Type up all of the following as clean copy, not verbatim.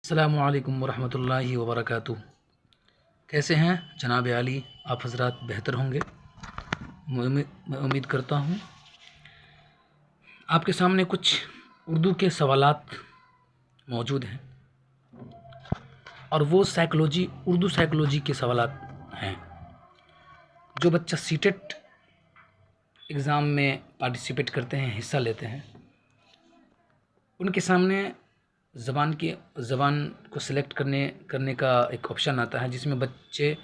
अस्सलामुअलैकुम वरहमतुल्लाहि वबरकातुह। कैसे हैं जनाब आली? आप हज़रात बेहतर होंगे, मैं उम्मीद करता हूँ। आपके सामने कुछ उर्दू के सवालात मौजूद हैं और वो उर्दू साइकोलॉजी के सवालात हैं। जो बच्चा सीटेट एग्ज़ाम में पार्टिसिपेट करते हैं, हिस्सा लेते हैं, उनके सामने ज़बान को सिलेक्ट करने का एक ऑप्शन आता है, जिसमें बच्चे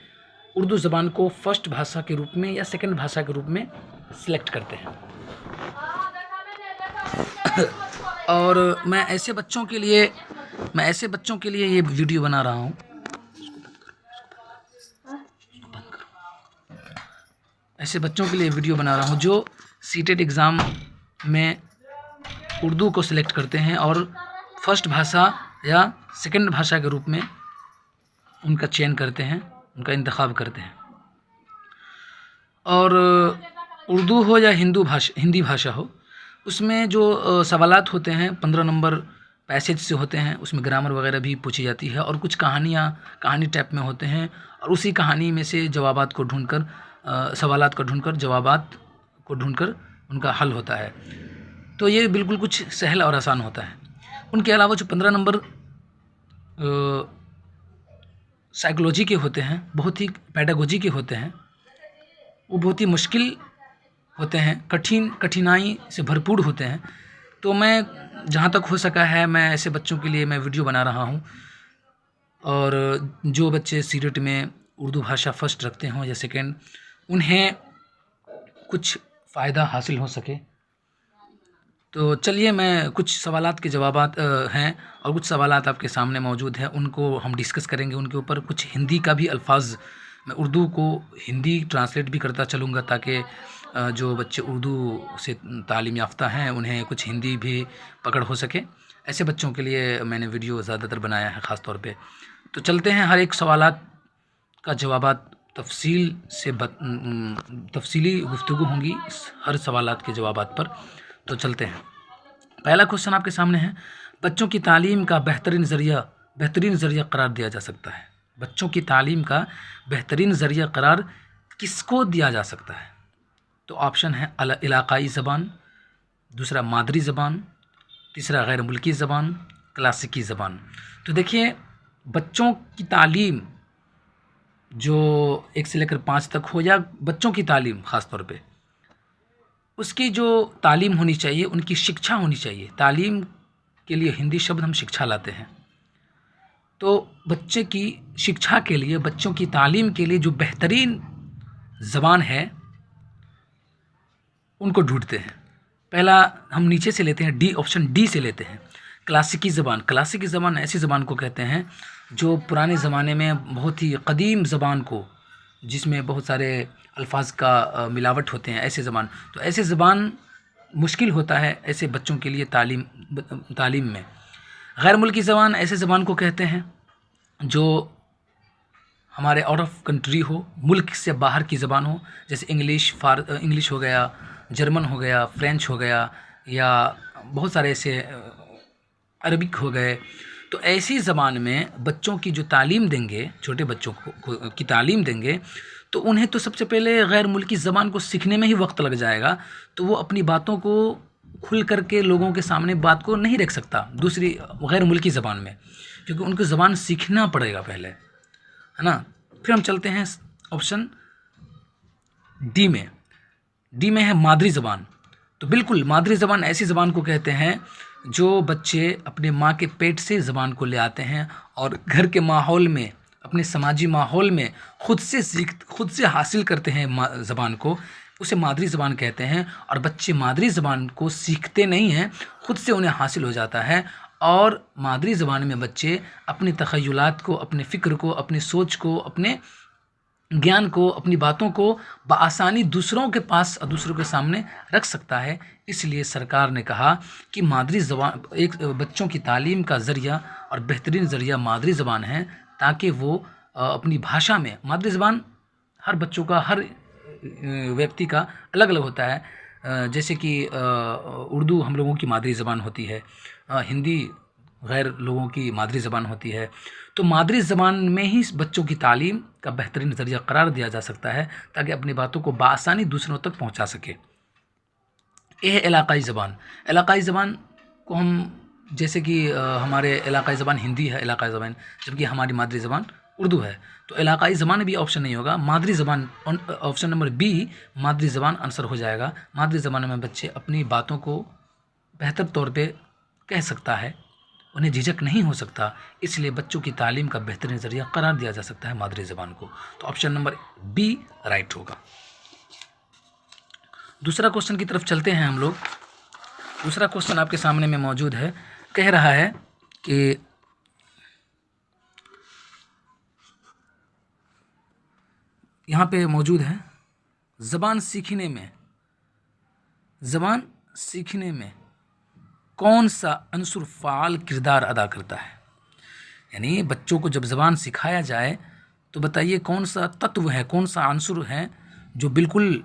उर्दू ज़बान को फ़र्स्ट भाषा के रूप में या सेकंड भाषा के रूप में सिलेक्ट करते हैं। और मैं ऐसे बच्चों के लिए ये वीडियो बना रहा हूँ। ऐसे बच्चों के लिए वीडियो बना रहा हूँ जो सीटेट एग्ज़ाम में उर्दू को सिलेक्ट करते हैं और फर्स्ट भाषा या सेकंड भाषा के रूप में उनका चयन करते हैं, उनका इंतखाब करते हैं। और उर्दू हो या हिंदी भाषा हो, उसमें जो सवालात होते हैं 15 नंबर पैसेज से होते हैं। उसमें ग्रामर वगैरह भी पूछी जाती है और कुछ कहानी टाइप में होते हैं और उसी कहानी में से सवालात को ढूंढकर जवाबात को ढूंढकर उनका हल होता है। तो ये बिल्कुल कुछ सहल और आसान होता है। उनके अलावा जो 15 नंबर साइकोलॉजी के होते हैं, बहुत ही पेडागोजी के होते हैं, वो बहुत ही मुश्किल होते हैं, कठिनाई से भरपूर होते हैं। तो मैं जहाँ तक हो सका है, मैं ऐसे बच्चों के लिए मैं वीडियो बना रहा हूँ। और जो बच्चे सीटेट में उर्दू भाषा फर्स्ट रखते हों या सेकेंड, उन्हें कुछ फ़ायदा हासिल हो सके। तो चलिए, मैं कुछ सवालात के जवाबात हैं और कुछ सवालात आपके सामने मौजूद हैं, उनको हम डिस्कस करेंगे। उनके ऊपर कुछ हिंदी का भी अल्फाज, मैं उर्दू को हिंदी ट्रांसलेट भी करता चलूँगा ताकि जो बच्चे उर्दू से तालीम याफ्ता हैं उन्हें कुछ हिंदी भी पकड़ हो सके। ऐसे बच्चों के लिए मैंने वीडियो ज़्यादातर बनाया है ख़ास तौर पे। तो चलते हैं, हर एक सवालात का जवाबात तफसीली गुफ्तगू होंगी हर सवालात के जवाबात पर। तो चलते हैं। पहला क्वेश्चन आपके सामने है, बच्चों की तालीम का बेहतरीन ज़रिया करार दिया जा सकता है। बच्चों की तालीम का बेहतरीन ज़रिया करार किसको दिया जा सकता है? तो ऑप्शन है इलाक़ाई ज़बान, दूसरा मादरी ज़बान, तीसरा गैर मुल्की ज़बान, क्लासिकी ज़बान। तो देखिए, बच्चों की तालीम जो 1 से लेकर 5 तक हो या बच्चों की तालीम ख़ास तौर पे, उसकी जो तालीम होनी चाहिए, उनकी शिक्षा होनी चाहिए। तालीम के लिए हिंदी शब्द हम शिक्षा लाते हैं। तो बच्चे की शिक्षा के लिए, बच्चों की तालीम के लिए जो बेहतरीन ज़बान है, उनको ढूंढते हैं। पहला हम नीचे से लेते हैं, ऑप्शन डी से लेते हैं, क्लासिकी ज़बान। क्लासिकी ज़बान ऐसी ज़बान को कहते हैं जो पुराने ज़माने में बहुत ही कदीम ज़बान को, जिसमें बहुत सारे अल्फाज का मिलावट होते हैं, ऐसे ज़बान। तो ऐसे ज़बान मुश्किल होता है ऐसे बच्चों के लिए तालीम में। गैर मुल्की ज़बान ऐसे ज़बान को कहते हैं जो हमारे आउट ऑफ कंट्री हो, मुल्क से बाहर की ज़बान हो, जैसे इंग्लिश हो गया, जर्मन हो गया, फ्रेंच हो गया, या बहुत सारे ऐसे अरबिक हो गए। तो ऐसी ज़बान में बच्चों की जो तालीम देंगे, छोटे बच्चों की तालीम देंगे, तो उन्हें तो सबसे पहले गैर मुल्की ज़बान को सीखने में ही वक्त लग जाएगा। तो वो अपनी बातों को खुल करके लोगों के सामने बात को नहीं रख सकता दूसरी गैर मुल्की ज़बान में, क्योंकि उनको ज़बान सीखना पड़ेगा पहले, है ना। फिर हम चलते हैं ऑप्शन डी में। डी में है मादरी ज़बान। तो बिल्कुल, मादरी ज़बान ऐसी ज़बान को कहते हैं जो बच्चे अपने माँ के पेट से ज़बान को ले आते हैं और घर के माहौल में, अपने समाजी माहौल में खुद से हासिल करते हैं ज़बान को, उसे मादरी ज़बान कहते हैं। और बच्चे मादरी ज़बान को सीखते नहीं हैं, खुद से उन्हें हासिल हो जाता है। और मादरी ज़बान में बच्चे अपने तख़य्युलात को, अपने फ़िक्र को, अपनी सोच को, अपने ज्ञान को, अपनी बातों को बआसानी दूसरों के पास और दूसरों के सामने रख सकता है। इसलिए सरकार ने कहा कि मादरी ज़बान एक बच्चों की तालीम का ज़रिया और बेहतरीन ज़रिया मादरी ज़बान है, ताकि वो अपनी भाषा में, मादरी ज़बान हर बच्चों का, हर व्यक्ति का अलग अलग होता है। जैसे कि उर्दू हम लोगों की मादरी ज़बान होती है, हिंदी गैर लोगों की मादरी ज़बान होती है। तो मादरी ज़बान में ही बच्चों की तालीम का बेहतरीन ज़रिया करार दिया जा सकता है ताकि अपनी बातों को बआसानी दूसरों तक पहुंचा सके। ये है इलाक़ाई ज़बान। इलाक़ाई ज़बान को हम जैसे कि हमारे इलाक़ाई ज़बान हिंदी है इलाक़ाई ज़बान, जबकि हमारी मादरी ज़बान उर्दू है। तो इलाक़ाई ज़बान भी ऑप्शन नहीं होगा, मादरी ज़बान ऑप्शन नंबर बी मादरी ज़बान आंसर हो जाएगा। मादरी ज़बान में बच्चे अपनी बातों को बेहतर तौर पे कह सकता है, उन्हें झिझक नहीं हो सकता, इसलिए बच्चों की तालीम का बेहतरीन ज़रिया करार दिया जा सकता है मादरी ज़बान को। तो ऑप्शन नंबर बी राइट होगा। दूसरा क्वेश्चन की तरफ चलते हैं हम लोग। दूसरा क्वेश्चन आपके सामने में मौजूद है, कह रहा है कि यहाँ पे मौजूद है ज़बान सीखने में कौन सा अंसुर फ़ाल किरदार अदा करता है। यानी बच्चों को जब ज़बान सिखाया जाए तो बताइए कौन सा तत्व है, कौन सा अंसुर है जो बिल्कुल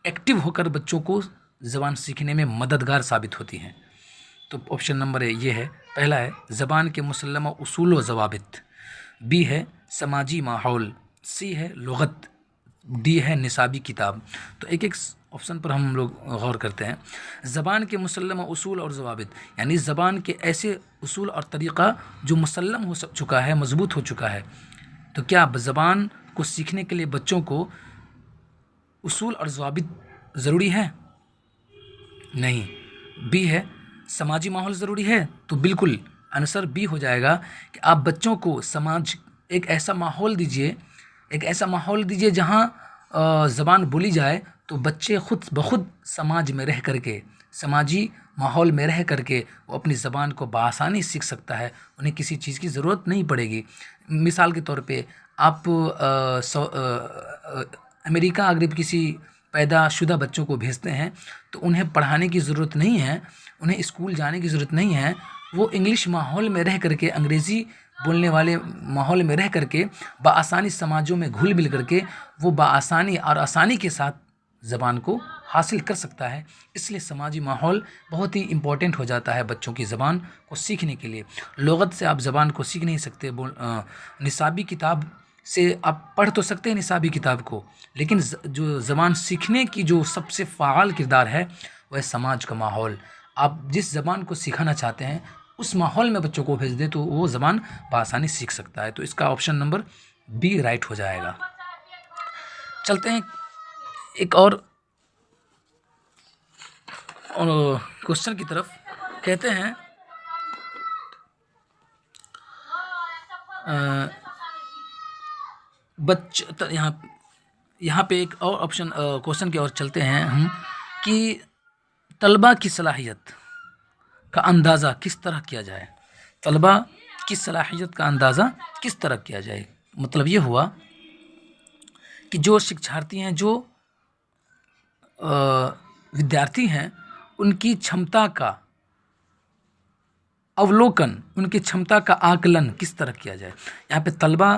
एक्टिव होकर बच्चों को ज़बान सीखने में मददगार साबित होती हैं। तो ऑप्शन नंबर ये है, पहला है ज़बान के मुसल्लमा उसूल व ज़वाबित, बी है समाजी माहौल, सी है लुग़त, डी है निसाबी किताब। तो एक एक ऑप्शन पर हम लोग गौर करते हैं। ज़बान के मुसल्लमा उसूल और ज़वाबित यानी ज़बान के ऐसे उसूल और तरीक़ा जो मुसल्लम हो चुका है, मज़बूत हो चुका है। तो क्या ज़बान को सीखने के लिए बच्चों को उसूल और ज़वाबित ज़रूरी है? नहीं। बी है समाजी माहौल ज़रूरी है, तो बिल्कुल आंसर बी हो जाएगा कि आप बच्चों को एक ऐसा माहौल दीजिए जहाँ ज़बान बोली जाए तो बच्चे खुद ब खुद समाज में रह करके, समाजी माहौल में रह करके वो अपनी ज़बान को बआसानी सीख सकता है, उन्हें किसी चीज़ की ज़रूरत नहीं पड़ेगी। मिसाल के तौर पे आप अमेरिका अगर किसी पैदाशुदा बच्चों को भेजते हैं तो उन्हें पढ़ाने की ज़रूरत नहीं है, उन्हें स्कूल जाने की ज़रूरत नहीं है। वो इंग्लिश माहौल में रह करके, अंग्रेज़ी बोलने वाले माहौल में रह करके बआसानी समाजों में घुल मिल करके वो बआसानी और आसानी के साथ ज़बान को हासिल कर सकता है। इसलिए समाजी माहौल बहुत ही इम्पोर्टेंट हो जाता है बच्चों की ज़बान को सीखने के लिए। लुग़त से आप ज़बान को सीख नहीं सकते, निसाबी किताब से आप पढ़ तो सकते हैं निसाबी किताब को, लेकिन जो ज़बान सीखने की जो सबसे फ़ाल किरदार है वह समाज का माहौल। आप जिस ज़बान को सिखाना चाहते हैं उस माहौल में बच्चों को भेज दें तो वो ज़बान बआसानी सीख सकता है। तो इसका ऑप्शन नंबर बी राइट हो जाएगा। चलते हैं एक और क्वेश्चन की तरफ। कहते हैं यहाँ पे एक और ऑप्शन क्वेश्चन की ओर चलते हैं हम कि तलबा की सलाहियत का अंदाज़ा किस तरह किया जाए। तलबा की सलाहियत का अंदाज़ा किस तरह किया जाए, मतलब ये हुआ कि जो शिक्षार्थी हैं, जो विद्यार्थी हैं, उनकी क्षमता का अवलोकन, उनकी क्षमता का आकलन किस तरह किया जाए। यहाँ पे तलबा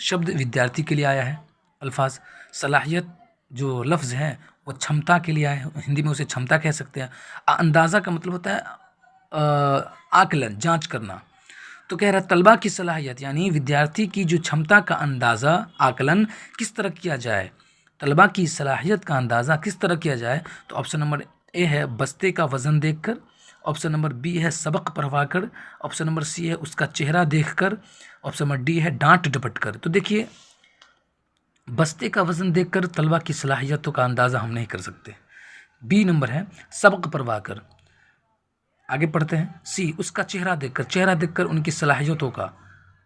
शब्द विद्यार्थी के लिए आया है, अल्फाज सलाहियत जो लफ्ज़ है वो क्षमता के लिए आया है, हिंदी में उसे क्षमता कह सकते हैं। अंदाज़ा का मतलब होता है आकलन, जांच करना। तो कह रहा है तलबा की सलाहियत यानी विद्यार्थी की जो क्षमता का अंदाज़ा, आकलन किस तरह किया जाए, तलबा की सलाहियत का अंदाज़ा किस तरह किया जाए। तो ऑप्शन नंबर ए है बस्ते का वज़न देखकर, ऑप्शन नंबर बी है सबक पढ़वा कर, ऑप्शन नंबर सी है उसका चेहरा देखकर, ऑप्शन नंबर डी है डांट डपट कर। तो देखिए बस्ते का वज़न देखकर तलबा की सलाहियतों का अंदाज़ा हम नहीं कर सकते। बी नंबर है सबक पढ़वा कर। आगे पढ़ते हैं, सी उसका चेहरा देखकर उनकी सलाहियतों का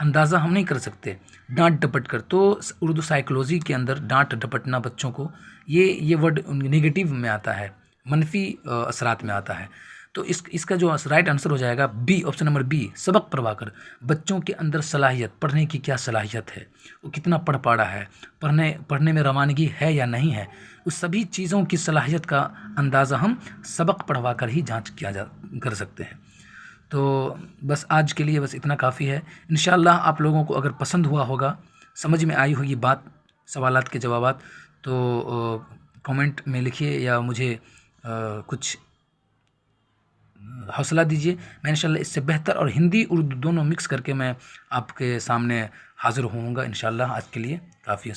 अंदाज़ा हम नहीं कर सकते। डांट डपट कर, तो उर्दू साइकोलॉजी के अंदर डांट डपटना बच्चों को ये वर्ड नेगेटिव में आता है, मनफी असरात में आता है। तो इसका जो राइट आंसर हो जाएगा बी, ऑप्शन नंबर बी सबक पढ़वा कर। बच्चों के अंदर सलाहियत, पढ़ने की क्या सलाहियत है, वो कितना पढ़ पा रहा है, पढ़ने में रवानगी है या नहीं है, उस सभी चीज़ों की सलाहियत का अंदाज़ा हम सबक पढ़वा कर ही जाँच कर सकते हैं। तो बस आज के लिए बस इतना काफ़ी है। इंशाअल्लाह आप लोगों को अगर पसंद हुआ होगा, समझ में आई होगी बात, सवालात के जवाबात, तो कमेंट में लिखिए या मुझे कुछ हौसला दीजिए। मैं इंशाल्लाह इससे बेहतर और हिंदी उर्दू दोनों मिक्स करके मैं आपके सामने हाज़िर होऊंगा इंशाल्लाह। आज के लिए काफ़ी है।